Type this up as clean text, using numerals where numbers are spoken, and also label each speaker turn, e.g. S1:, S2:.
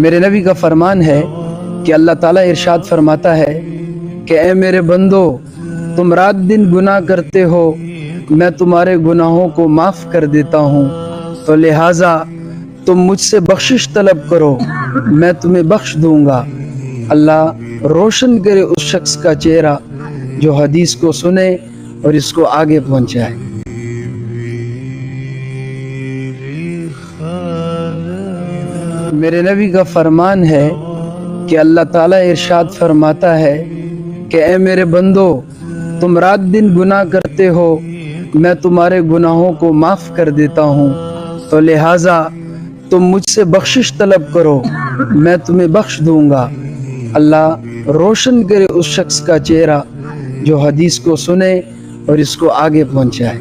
S1: میرے نبی کا فرمان ہے کہ اللہ تعالیٰ ارشاد فرماتا ہے کہ اے میرے بندو، تم رات دن گناہ کرتے ہو، میں تمہارے گناہوں کو معاف کر دیتا ہوں، تو لہٰذا تم مجھ سے بخشش طلب کرو، میں تمہیں بخش دوں گا۔ اللہ روشن کرے اس شخص کا چہرہ جو حدیث کو سنے اور اس کو آگے پہنچائے۔ میرے نبی کا فرمان ہے کہ اللہ تعالیٰ ارشاد فرماتا ہے کہ اے میرے بندو، تم رات دن گناہ کرتے ہو، میں تمہارے گناہوں کو معاف کر دیتا ہوں، تو لہٰذا تم مجھ سے بخشش طلب کرو، میں تمہیں بخش دوں گا۔ اللہ روشن کرے اس شخص کا چہرہ جو حدیث کو سنے اور اس کو آگے پہنچائے۔